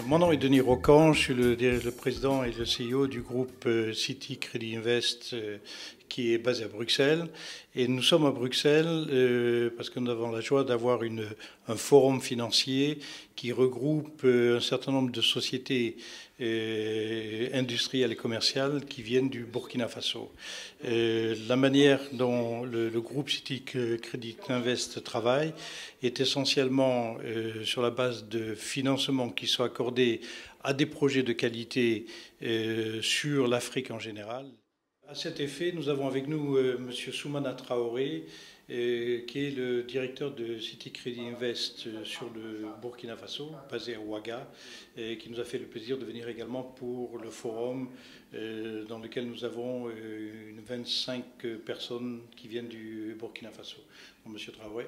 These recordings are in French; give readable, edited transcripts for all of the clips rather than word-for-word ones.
Mon nom est Denis Rocan, je suis le président et le CEO du groupe City Credit Invest qui est basé à Bruxelles. Et nous sommes à Bruxelles parce que nous avons la joie d'avoir un forum financier qui regroupe un certain nombre de sociétés industrielles et commerciales qui viennent du Burkina Faso. La manière dont le groupe City Credit Invest travaille est essentiellement sur la base de financements qui sont accordés à des projets de qualité sur l'Afrique en général. À cet effet, nous avons avec nous M. Soumana Traoré, qui est le directeur de City Credit Invest sur le Burkina Faso, basé à Ouaga, et qui nous a fait le plaisir de venir également pour le forum dans lequel nous avons 25 personnes qui viennent du Burkina Faso. Bon, M. Traoré.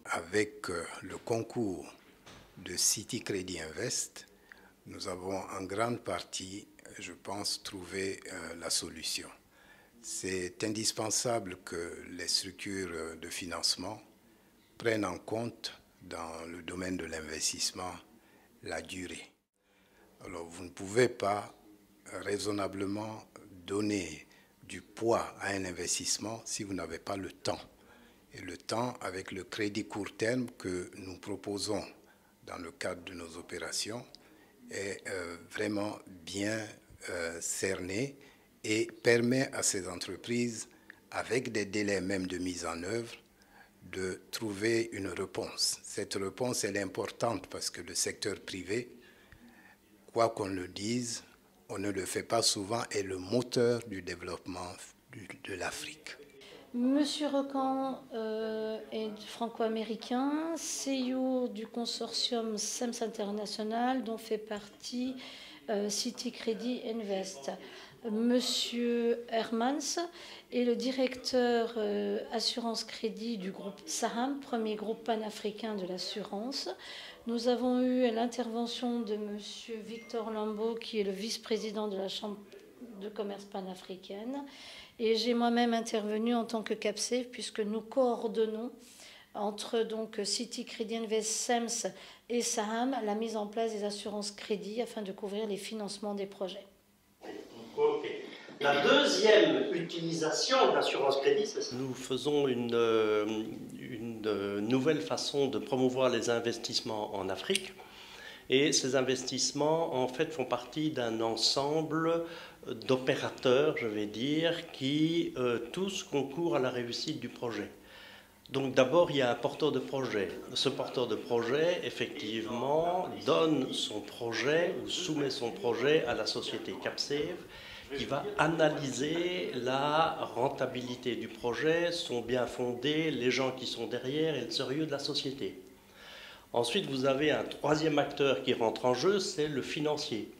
Avec le concours de City Credit Invest, nous avons en grande partie, je pense, trouvé la solution. C'est indispensable que les structures de financement prennent en compte dans le domaine de l'investissement la durée. Alors, vous ne pouvez pas raisonnablement donner du poids à un investissement si vous n'avez pas le temps. Et le temps, avec le crédit court terme que nous proposons dans le cadre de nos opérations, est vraiment bien cerné et permet à ces entreprises, avec des délais même de mise en œuvre, de trouver une réponse. Cette réponse, elle est importante parce que le secteur privé, quoi qu'on le dise, on ne le fait pas souvent, est le moteur du développement de l'Afrique. Monsieur Rocan est franco-américain, CEO du consortium SEMS International, dont fait partie City Credit Invest. Monsieur Hermans est le directeur assurance crédit du groupe Saham, premier groupe panafricain de l'assurance. Nous avons eu l'intervention de monsieur Victor Lambeau, qui est le vice-président de la Chambre de commerce panafricaine. Et j'ai moi-même intervenu en tant que CAPSEF, puisque nous coordonnons entre donc City Credit Invest, SEMS et Saham la mise en place des assurances crédit afin de couvrir les financements des projets. Ok. La deuxième utilisation de l'assurance crédit, c'est ça. Nous faisons une nouvelle façon de promouvoir les investissements en Afrique. Et ces investissements, en fait, font partie d'un ensemble d'opérateurs, je vais dire, qui tous concourent à la réussite du projet. Donc d'abord, il y a un porteur de projet. Ce porteur de projet, effectivement, donne son projet ou soumet son projet à la société CAPSEF, qui va analyser la rentabilité du projet, son bien fondé, les gens qui sont derrière et le sérieux de la société. Ensuite, vous avez un troisième acteur qui rentre en jeu, c'est le financier,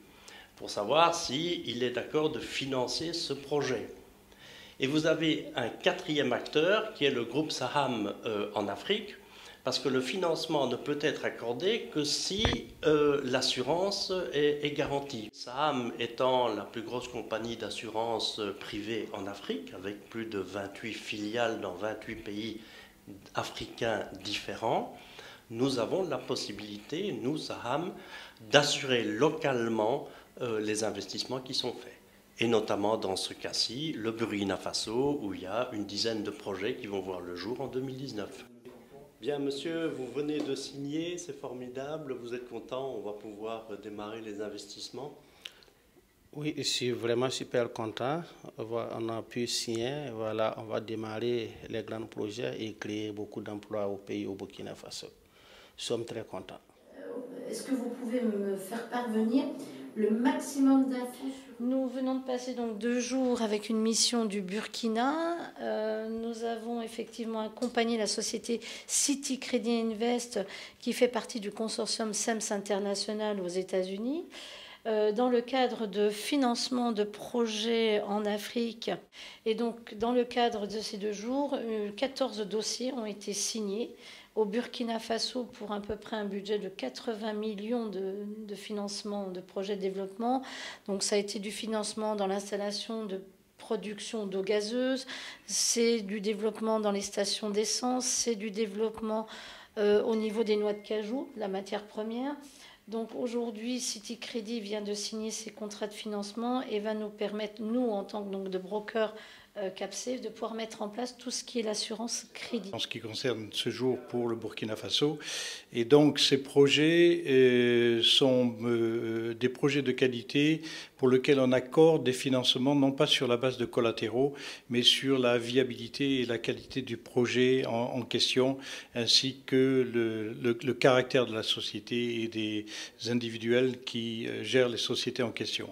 pour savoir s'il est d'accord de financer ce projet. Et vous avez un quatrième acteur qui est le groupe Saham en Afrique, parce que le financement ne peut être accordé que si l'assurance est garantie. Saham étant la plus grosse compagnie d'assurance privée en Afrique, avec plus de 28 filiales dans 28 pays africains différents, nous avons la possibilité, nous, Saham, d'assurer localement les investissements qui sont faits. Et notamment dans ce cas-ci, le Burkina Faso, où il y a une dizaine de projets qui vont voir le jour en 2019. Bien, monsieur, vous venez de signer, c'est formidable, vous êtes content, on va pouvoir démarrer les investissements. Oui, je suis vraiment super content. On a pu signer, voilà, on va démarrer les grands projets et créer beaucoup d'emplois au pays, au Burkina Faso. Nous sommes très contents. Est-ce que vous pouvez me faire parvenir le maximum d'infos? Nous venons de passer donc 2 jours avec une mission du Burkina. Nous avons effectivement accompagné la société City Credit Invest qui fait partie du consortium SEMS International aux États-Unis dans le cadre de financement de projets en Afrique. Et donc, dans le cadre de ces 2 jours, 14 dossiers ont été signés au Burkina Faso pour à peu près un budget de 80 millions de financement de projets de développement. Donc, ça a été du financement dans l'installation de production d'eau gazeuse, c'est du développement dans les stations d'essence, c'est du développement au niveau des noix de cajou, la matière première. Donc aujourd'hui, City Crédit vient de signer ses contrats de financement et va nous permettre, nous, en tant que donc, de broker CAPSAFE, de pouvoir mettre en place tout ce qui est l'assurance crédit. En ce qui concerne ce jour pour le Burkina Faso. Et donc ces projets sont des projets de qualité pour lesquels on accorde des financements non pas sur la base de collatéraux, mais sur la viabilité et la qualité du projet en question, ainsi que le caractère de la société et des individuels qui gèrent les sociétés en question.